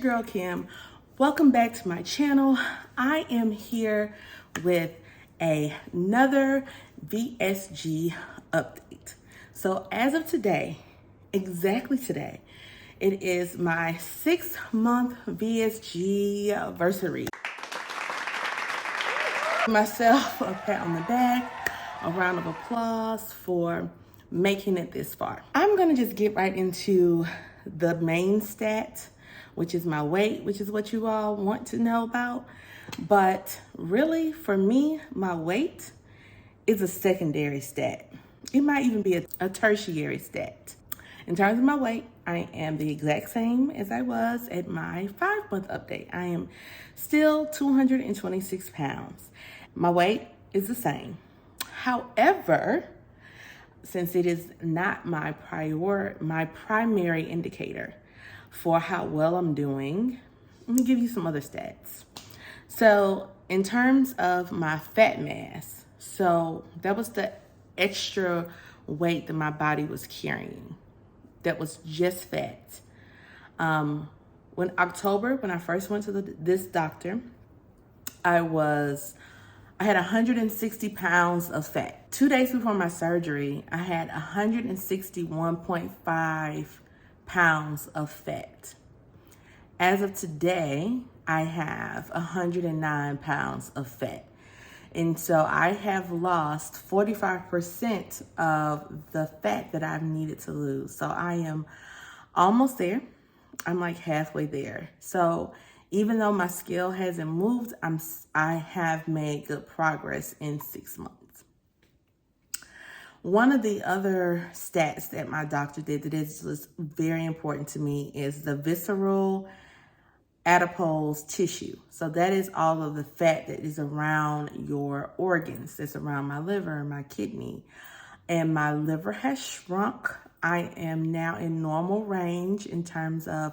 your girl Kim. Welcome back to my channel. I am here with another VSG update. So as of today, exactly today, it is my 6-month VSG anniversary. Myself a pat on the back, a round of applause for making it this far. I'm gonna just get right into the main stat, which is my weight, which is what you all want to know about. But really, for me, my weight is a secondary stat. It might even be a tertiary stat. In terms of my weight, I am the exact same as I was at my 5-month update. I am still 226 pounds. My weight is the same. However, since it is not my primary indicator for how well I'm doing, let me give you some other stats. So in terms of my fat mass, so that was the extra weight that my body was carrying. That was just fat. When I first went to this doctor, I had 160 pounds of fat. 2 days before my surgery, I had 161.5 pounds of fat. As of today, I have 109 pounds of fat. And so I have lost 45% of the fat that I've needed to lose. So I am almost there. I'm like halfway there. So even though my scale hasn't moved, I have made good progress in 6 months. One of the other stats that my doctor did that is very important to me is the visceral adipose tissue. So that is all of the fat that is around your organs. That's around my liver, my kidney. And my liver has shrunk. I am now in normal range in terms of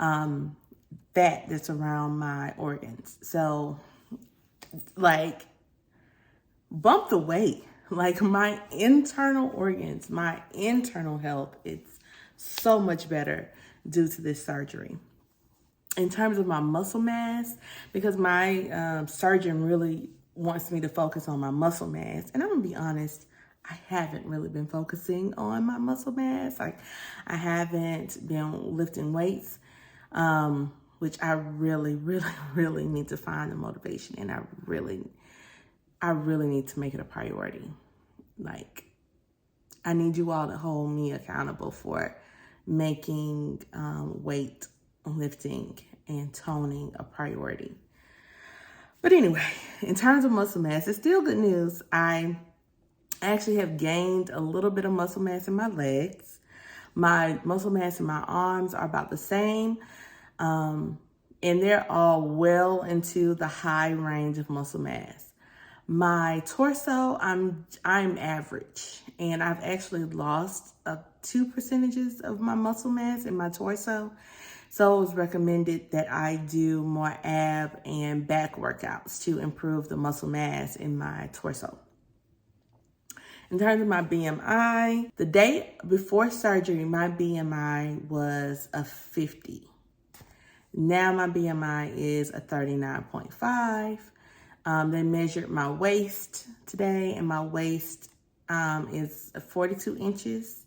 fat that's around my organs. So like bump the weight. Like my internal organs, my internal health, it's so much better due to this surgery. In terms of my muscle mass, because my surgeon really wants me to focus on my muscle mass, and I'm gonna be honest, I haven't really been focusing on my muscle mass. Like I haven't been lifting weights, which I really, really, really need to find the motivation, and I really need to make it a priority. Like I need you all to hold me accountable for making weight lifting and toning a priority. But anyway, in terms of muscle mass, it's still good news. I actually have gained a little bit of muscle mass in my legs. My muscle mass in my arms are about the same. And they're all well into the high range of muscle mass. My torso, I'm average, and I've actually lost 2% of my muscle mass in my torso. So it was recommended that I do more ab and back workouts to improve the muscle mass in my torso. In terms of my BMI, the day before surgery, my BMI was a 50. Now my BMI is a 39.5. They measured my waist today, and my waist is 42 inches.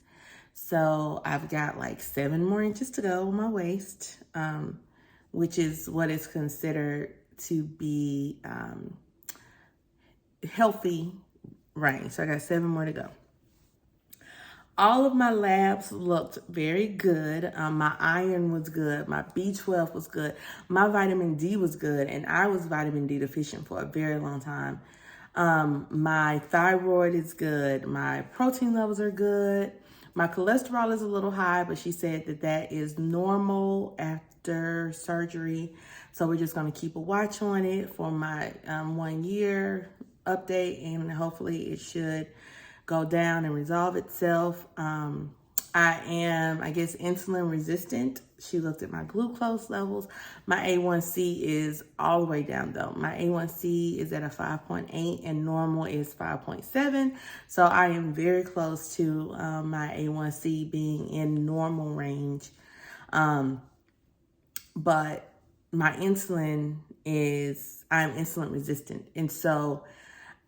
So I've got like 7 more inches to go on my waist, which is what is considered to be healthy range. So I got 7 more to go. All of my labs looked very good. My iron was good. My B12 was good. My vitamin D was good. And I was vitamin D deficient for a very long time. My thyroid is good. My protein levels are good. My cholesterol is a little high, but she said that is normal after surgery. So we're just going to keep a watch on it for my 1 year update, and hopefully it should go down and resolve itself. I am, I guess, insulin resistant. She looked at my glucose levels. My A1C is all the way down though. My A1C is at a 5.8 and normal is 5.7. So I am very close to my A1C being in normal range. but my insulin I'm insulin resistant. And so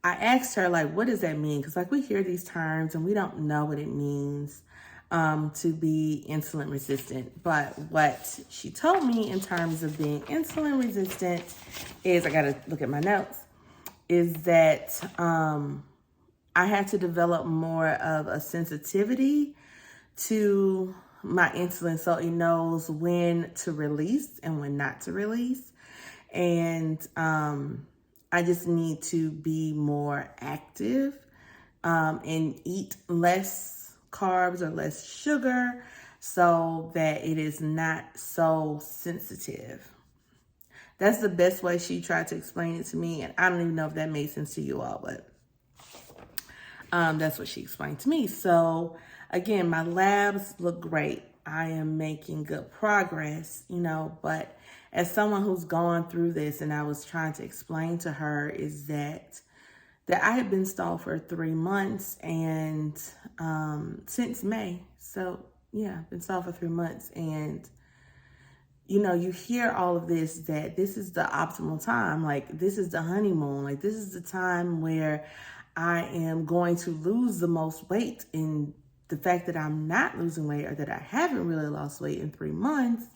I asked her, like, what does that mean? Because, like, we hear these terms and we don't know what it means to be insulin resistant. But what she told me in terms of being insulin resistant is, I got to look at my notes, is that I had to develop more of a sensitivity to my insulin so it knows when to release and when not to release. And I just need to be more active and eat less carbs or less sugar so that it is not so sensitive. That's the best way she tried to explain it to me. And I don't even know if that made sense to you all, but that's what she explained to me. So again, my labs look great. I am making good progress, but as someone who's gone through this, and I was trying to explain to her, is that I had been stalled for 3 months and since May. So yeah, been stalled for 3 months. And you hear all of this, that this is the optimal time. Like, this is the honeymoon. Like, this is the time where I am going to lose the most weight. And the fact that I'm not losing weight, or that I haven't really lost weight in 3 months,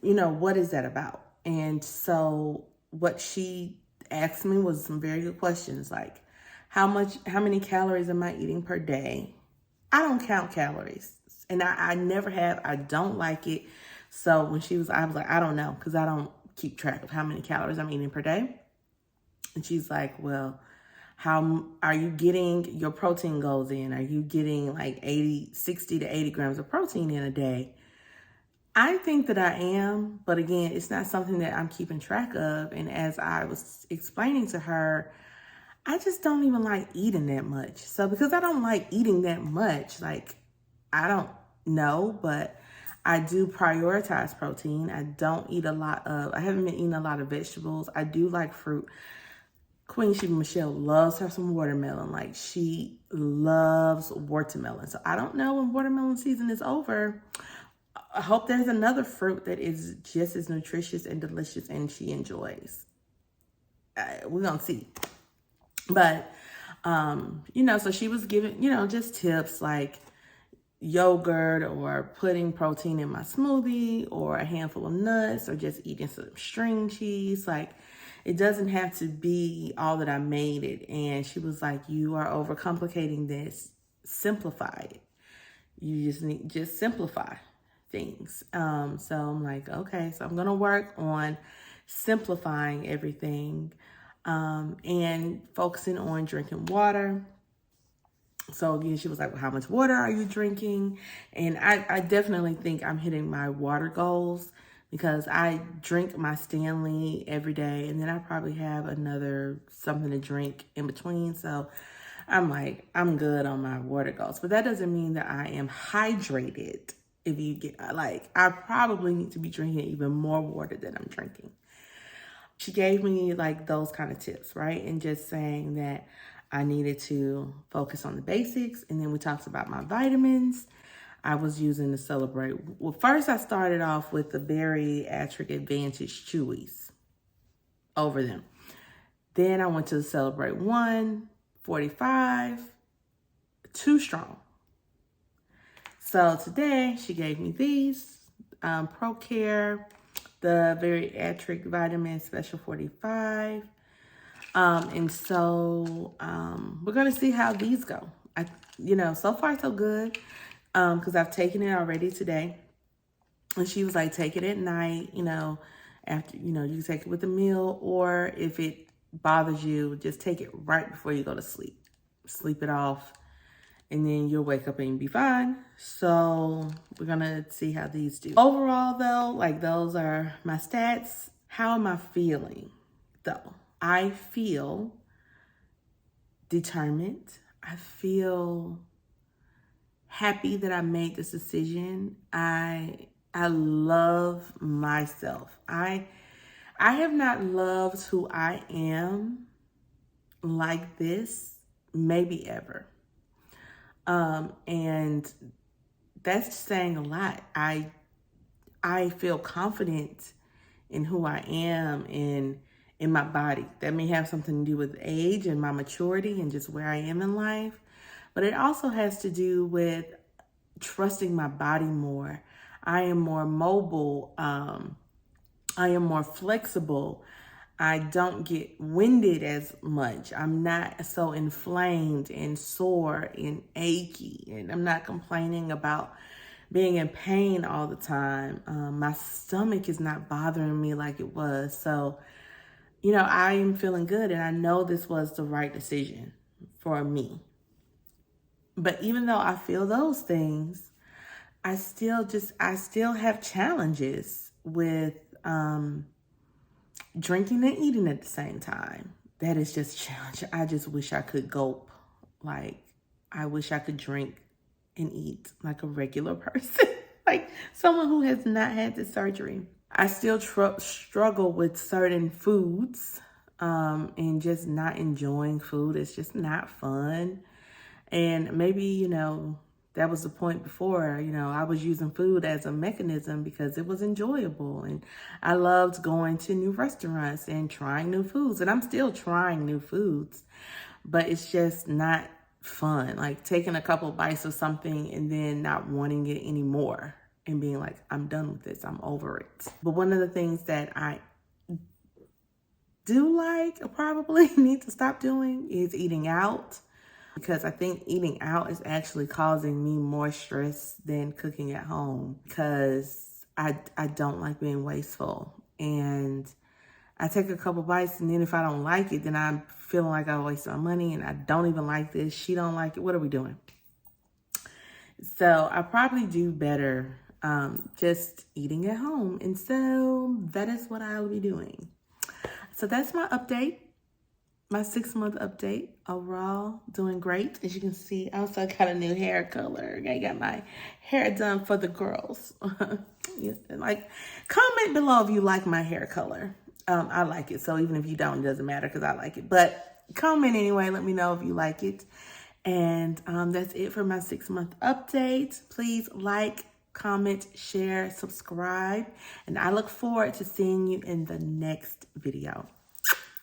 what is that about? And so what she asked me was some very good questions, like how many calories am I eating per day? I don't count calories, and I never have. I don't like it. So when I was like, I don't know, because I don't keep track of how many calories I'm eating per day. And she's like, well, how are you getting your protein goals in? Are you getting like 60 to 80 grams of protein in a day? I think that I am, but again, it's not something that I'm keeping track of. And as I was explaining to her, I just don't even like eating that much. So because I don't like eating that much, like, I don't know, but I do prioritize protein. I haven't been eating a lot of vegetables. I do like fruit. Queen Sheba Michelle loves her some watermelon. Like, she loves watermelon. So I don't know when watermelon season is over. I hope there's another fruit that is just as nutritious and delicious and she enjoys. We're going to see. But, so she was giving, just tips like yogurt, or putting protein in my smoothie, or a handful of nuts, or just eating some string cheese. Like, it doesn't have to be all that I made it. And she was like, you are overcomplicating this. Simplify it. You just simplify things. So I'm like, okay, so I'm going to work on simplifying everything and focusing on drinking water. So again, she was like, well, how much water are you drinking? And I definitely think I'm hitting my water goals, because I drink my Stanley every day, and then I probably have another something to drink in between. So I'm like, I'm good on my water goals. But that doesn't mean that I am hydrated. If you get, like, I probably need to be drinking even more water than I'm drinking. She gave me like those kind of tips, right? And just saying that I needed to focus on the basics. And then we talked about my vitamins I was using to celebrate. Well, first I started off with the Bariatric Advantage Chewies over them. Then I went to the Celebrate 145, too strong. So today she gave me these, ProCare, the Bariatric Vitamin Special 45. And so we're going to see how these go. So far so good, because I've taken it already today. And she was like, take it at night, after, you can take it with a meal, or if it bothers you, just take it right before you go to sleep. Sleep it off, and then you'll wake up and be fine. So we're going to see how these do. Overall, though, like, those are my stats. How am I feeling, though? I feel determined. I feel happy that I made this decision. I love myself. I have not loved who I am like this, maybe ever. And that's saying a lot. I I feel confident in who I am and in my body. That may have something to do with age and my maturity and just where I am in life. But it also has to do with trusting my body more. I am more mobile. I am more flexible. I don't get winded as much. I'm not so inflamed and sore and achy. And I'm not complaining about being in pain all the time. My stomach is not bothering me like it was. So, I am feeling good, and I know this was the right decision for me. But even though I feel those things, I still have challenges with drinking and eating at the same time. That is just challenging. I just wish I could gulp. Like, I wish I could drink and eat like a regular person, like someone who has not had the surgery. I still struggle with certain foods and just not enjoying food. It's just not fun. And maybe, that was the point before, I was using food as a mechanism because it was enjoyable. And I loved going to new restaurants and trying new foods. And I'm still trying new foods, but it's just not fun. Like taking a couple bites of something and then not wanting it anymore and being like, I'm done with this. I'm over it. But one of the things that I do probably need to stop doing is eating out. Because I think eating out is actually causing me more stress than cooking at home, because I don't like being wasteful. And I take a couple bites, and then if I don't like it, then I'm feeling like I wasted my money and I don't even like this. She don't like it. What are we doing? So I probably do better just eating at home. And so that is what I'll be doing. So that's my update. My 6-month update. Overall, doing great. As you can see, I also got a new hair color. I got my hair done for the girls. Yes, comment below if you like my hair color. I like it. So even if you don't, it doesn't matter because I like it. But comment anyway. Let me know if you like it. And that's it for my 6-month update. Please like, comment, share, subscribe. And I look forward to seeing you in the next video.